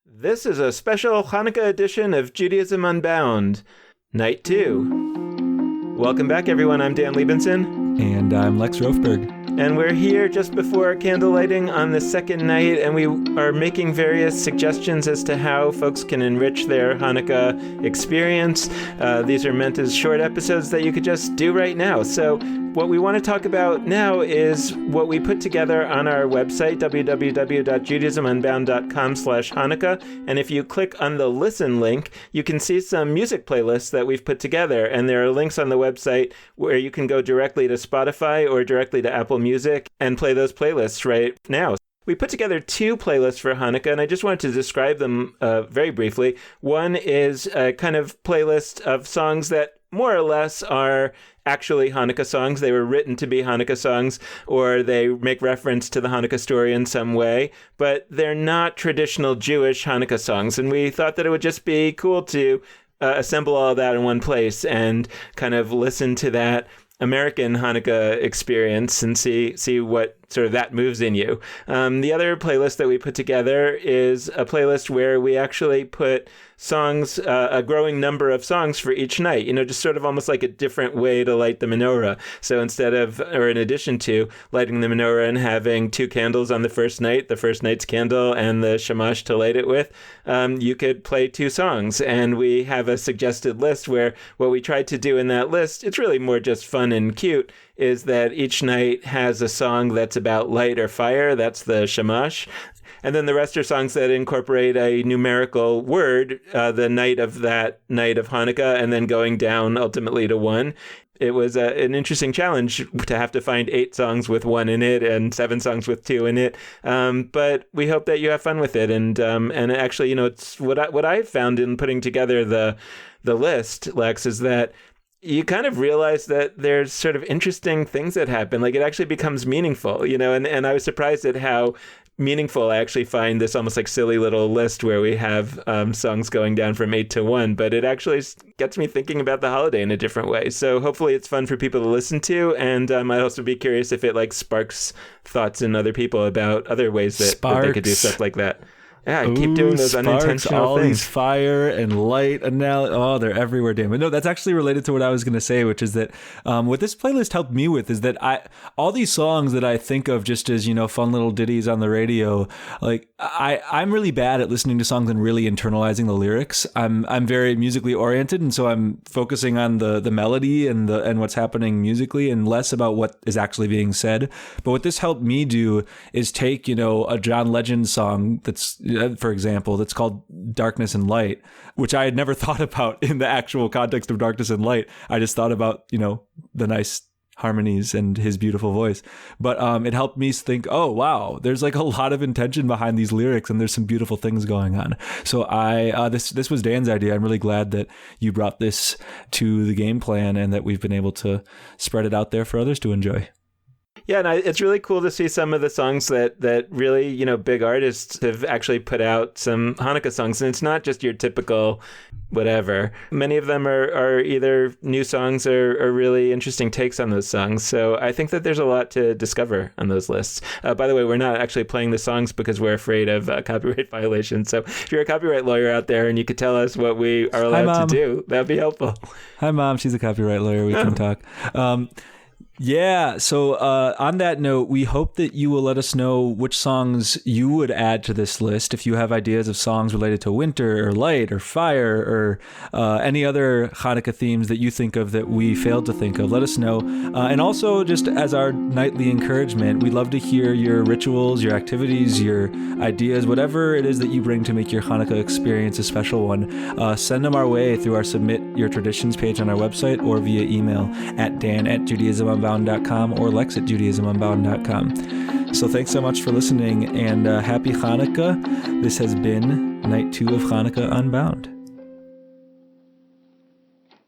This is a special Hanukkah edition of Judaism Unbound, Night 2. Welcome back, everyone. I'm Dan Liebenson. And I'm Lex Rofberg. And we're here just before candle lighting on the second night, and we are making various suggestions as to how folks can enrich their Hanukkah experience. These are meant as short episodes that you could just do right now. So what we want to talk about now is what we put together on our website, www.judaismunbound.com/Hanukkah. And if you click on the listen link, you can see some music playlists that we've put together. And there are links on the website where you can go directly to Spotify or directly to Apple Music and play those playlists right now. We put together two playlists for Hanukkah, and I just wanted to describe them very briefly. One is a kind of playlist of songs that more or less are actually Hanukkah songs. They were written to be Hanukkah songs, or they make reference to the Hanukkah story in some way, but they're not traditional Jewish Hanukkah songs. And we thought that it would just be cool to assemble all of that in one place and kind of listen to that American Hanukkah experience and see what sort of that moves in you. The other playlist that we put together is a playlist where we actually put songs, a growing number of songs for each night, just sort of almost like a different way to light the menorah. So instead of, or in addition to lighting the menorah and having two candles on the first night's candle and the shamash to light it with, you could play two songs. And we have a suggested list where what we tried to do in that list, it's really more just fun and cute, is that each night has a song that's about light or fire. That's the shamash. And then the rest are songs that incorporate a numerical word, the night of that night of Hanukkah, and then going down ultimately to one. It was an interesting challenge to have to find 8 songs with 1 in it and 7 songs with 2 in it. But we hope that you have fun with it. And actually, it's what I've found in putting together the list, Lex, is that you kind of realize that there's sort of interesting things that happen. Like, it actually becomes meaningful, and I was surprised at how meaningful I actually find this almost like silly little list where we have songs going down from 8 to 1, but it actually gets me thinking about the holiday in a different way. So hopefully it's fun for people to listen to, and I'd also be curious if it sparks thoughts in other people about other ways that they could do stuff like that. Yeah, I keep doing those unintentional all things. These fire and light they're everywhere, Dan. But no, that's actually related to what I was going to say, which is that what this playlist helped me with is that all these songs that I think of just as, fun little ditties on the radio, I'm really bad at listening to songs and really internalizing the lyrics. I'm very musically oriented, and so I'm focusing on the melody and what's happening musically and less about what is actually being said. But what this helped me do is take, a John Legend song that's, for example, that's called Darkness and Light, which I had never thought about in the actual context of Darkness and Light. I just thought about, the nice harmonies and his beautiful voice. But it helped me think, oh, wow, there's a lot of intention behind these lyrics and there's some beautiful things going on. So this was Dan's idea. I'm really glad that you brought this to the game plan and that we've been able to spread it out there for others to enjoy. Yeah, and it's really cool to see some of the songs that really, big artists have actually put out some Hanukkah songs. And it's not just your typical whatever. Many of them are either new songs or really interesting takes on those songs. So I think that there's a lot to discover on those lists. By the way, we're not actually playing the songs because we're afraid of copyright violations. So if you're a copyright lawyer out there and you could tell us what we are allowed to do, that'd be helpful. Hi, Mom. She's a copyright lawyer. We can talk. Yeah, so on that note, we hope that you will let us know which songs you would add to this list. If you have ideas of songs related to winter or light or fire or any other Hanukkah themes that you think of that we failed to think of, let us know. And also, just as our nightly encouragement, we'd love to hear your rituals, your activities, your ideas, whatever it is that you bring to make your Hanukkah experience a special one. Send them our way through our Submit Your Traditions page on our website or via email at dan@judaismunbound.com or lex@judaismunbound.com. So thanks so much for listening, and happy Hanukkah. This has been Night 2 of Hanukkah Unbound.